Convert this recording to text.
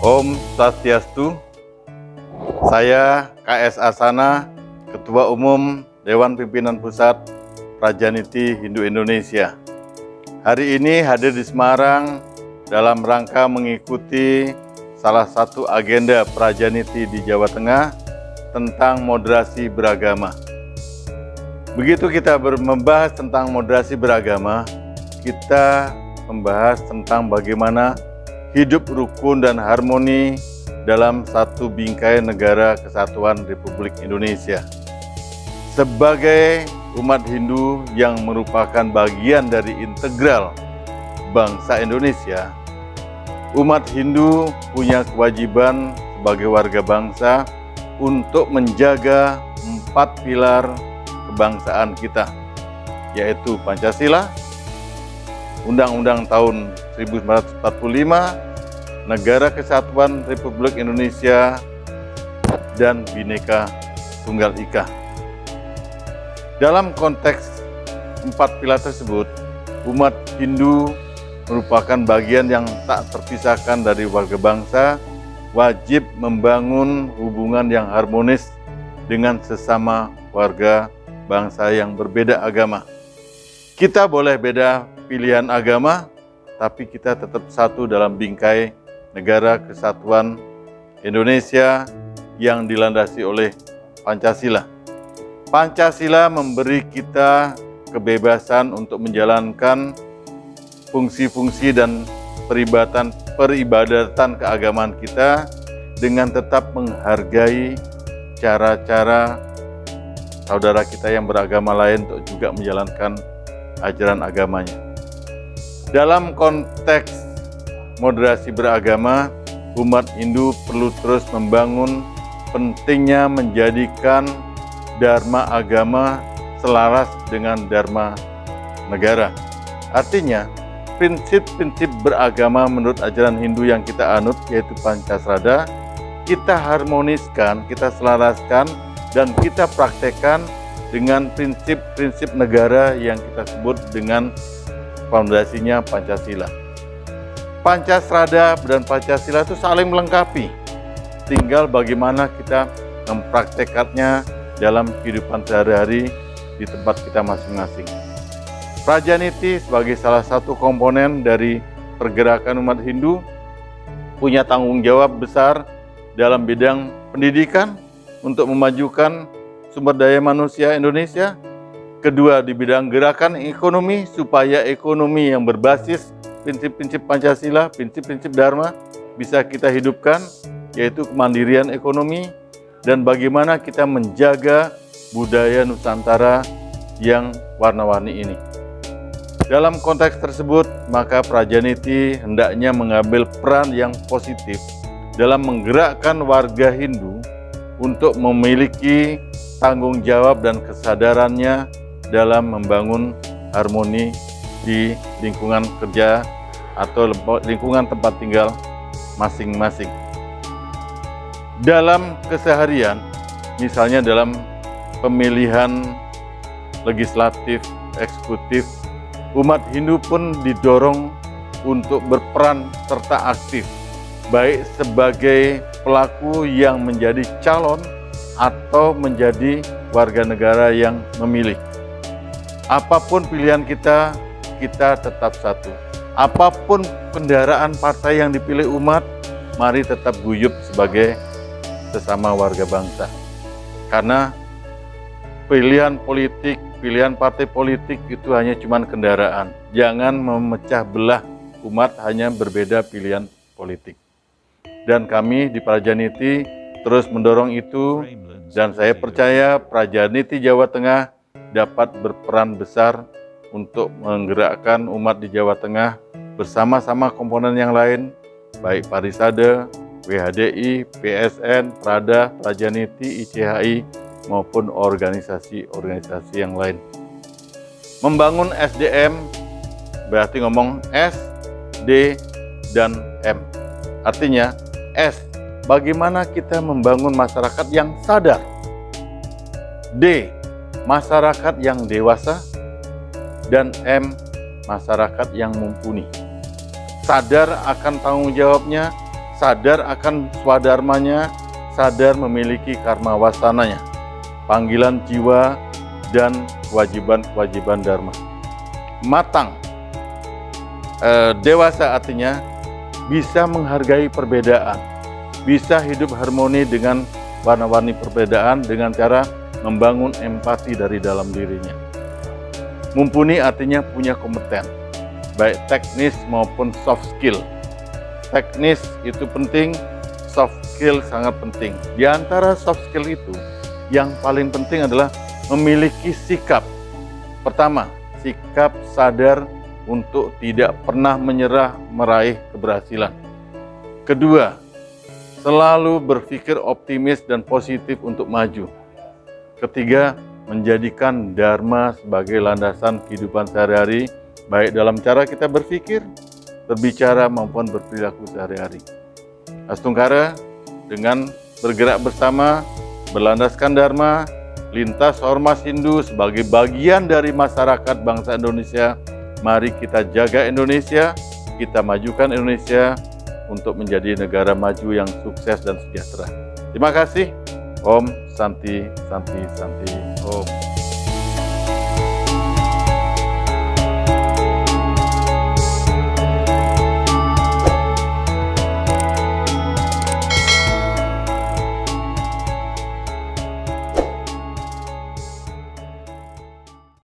Om Swastiastu. Saya KS Asana, Ketua Umum Dewan Pimpinan Pusat Prajaniti Hindu Indonesia. Hari ini hadir di Semarang dalam rangka mengikuti salah satu agenda Prajaniti di Jawa Tengah tentang moderasi beragama. Begitu kita membahas tentang moderasi beragama, kita membahas tentang bagaimana hidup rukun dan harmoni dalam satu bingkai negara kesatuan Republik Indonesia. Sebagai umat Hindu yang merupakan bagian dari integral bangsa Indonesia, umat Hindu punya kewajiban sebagai warga bangsa untuk menjaga 4 pilar kebangsaan kita, yaitu Pancasila, Undang-Undang tahun 1945, Negara Kesatuan Republik Indonesia, dan Bhinneka Tunggal Ika. Dalam konteks 4 pilar tersebut, umat Hindu merupakan bagian yang tak terpisahkan dari warga bangsa, wajib membangun hubungan yang harmonis dengan sesama warga bangsa yang berbeda agama. Kita boleh beda pilihan agama, tapi kita tetap satu dalam bingkai negara kesatuan Indonesia yang dilandasi oleh Pancasila. Pancasila memberi kita kebebasan untuk menjalankan fungsi-fungsi dan peribadatan keagamaan kita dengan tetap menghargai cara-cara saudara kita yang beragama lain untuk juga menjalankan ajaran agamanya. Dalam konteks moderasi beragama, umat Hindu perlu terus membangun pentingnya menjadikan dharma agama selaras dengan dharma negara. Artinya, prinsip-prinsip beragama menurut ajaran Hindu yang kita anut, yaitu Pancasrada, kita harmoniskan, kita selaraskan, dan kita praktekkan dengan prinsip-prinsip negara yang kita sebut dengan fondasinya Pancasila. Pancasrada dan Pancasila itu saling melengkapi. Tinggal bagaimana kita mempraktekannya dalam kehidupan sehari-hari di tempat kita masing-masing. Prajaniti sebagai salah satu komponen dari pergerakan umat Hindu punya tanggung jawab besar dalam bidang pendidikan untuk memajukan sumber daya manusia Indonesia. Kedua, di bidang gerakan ekonomi supaya ekonomi yang berbasis prinsip-prinsip Pancasila, prinsip-prinsip Dharma bisa kita hidupkan, yaitu kemandirian ekonomi dan bagaimana kita menjaga budaya Nusantara yang warna-warni ini. Dalam konteks tersebut, maka Prajaniti hendaknya mengambil peran yang positif dalam menggerakkan warga Hindu untuk memiliki tanggung jawab dan kesadarannya dalam membangun harmoni di lingkungan kerja atau lingkungan tempat tinggal masing-masing. Dalam keseharian, misalnya dalam pemilihan legislatif, eksekutif, umat Hindu pun didorong untuk berperan serta aktif, baik sebagai pelaku yang menjadi calon atau menjadi warga negara yang memilih. Apapun pilihan kita, kita tetap satu. Apapun kendaraan partai yang dipilih umat, mari tetap guyup sebagai sesama warga bangsa. Karena pilihan politik, pilihan partai politik itu hanya cuma kendaraan. Jangan memecah belah umat hanya berbeda pilihan politik. Dan kami di Prajaniti terus mendorong itu, dan saya percaya Prajaniti Jawa Tengah dapat berperan besar untuk menggerakkan umat di Jawa Tengah bersama-sama komponen yang lain, baik Parisade, WHDI, PSN, Prada, Prajaniti, ICHI, maupun organisasi-organisasi yang lain. Membangun SDM berarti ngomong S, D, dan M. Artinya, S, bagaimana kita membangun masyarakat yang sadar. D, masyarakat yang dewasa. Dan M, masyarakat yang mumpuni. Sadar akan tanggung jawabnya, sadar akan swadharmanya, sadar memiliki karma wasananya, panggilan jiwa, dan kewajiban-kewajiban dharma. Matang, dewasa artinya bisa menghargai perbedaan, bisa hidup harmoni dengan warna-warni perbedaan dengan cara membangun empati dari dalam dirinya. Mumpuni artinya punya kompeten, baik teknis maupun soft skill. Teknis itu penting, soft skill sangat penting. Di antara soft skill itu, yang paling penting adalah memiliki sikap. Pertama, sikap sadar untuk tidak pernah menyerah meraih keberhasilan. Kedua, selalu berpikir optimis dan positif untuk maju. Ketiga, menjadikan dharma sebagai landasan kehidupan sehari-hari, baik dalam cara kita berpikir, berbicara maupun berperilaku sehari-hari. Astungkara dengan bergerak bersama, berlandaskan dharma, lintas ormas Hindu sebagai bagian dari masyarakat bangsa Indonesia. Mari kita jaga Indonesia, kita majukan Indonesia untuk menjadi negara maju yang sukses dan sejahtera. Terima kasih. Om Santi Santi Santi Om.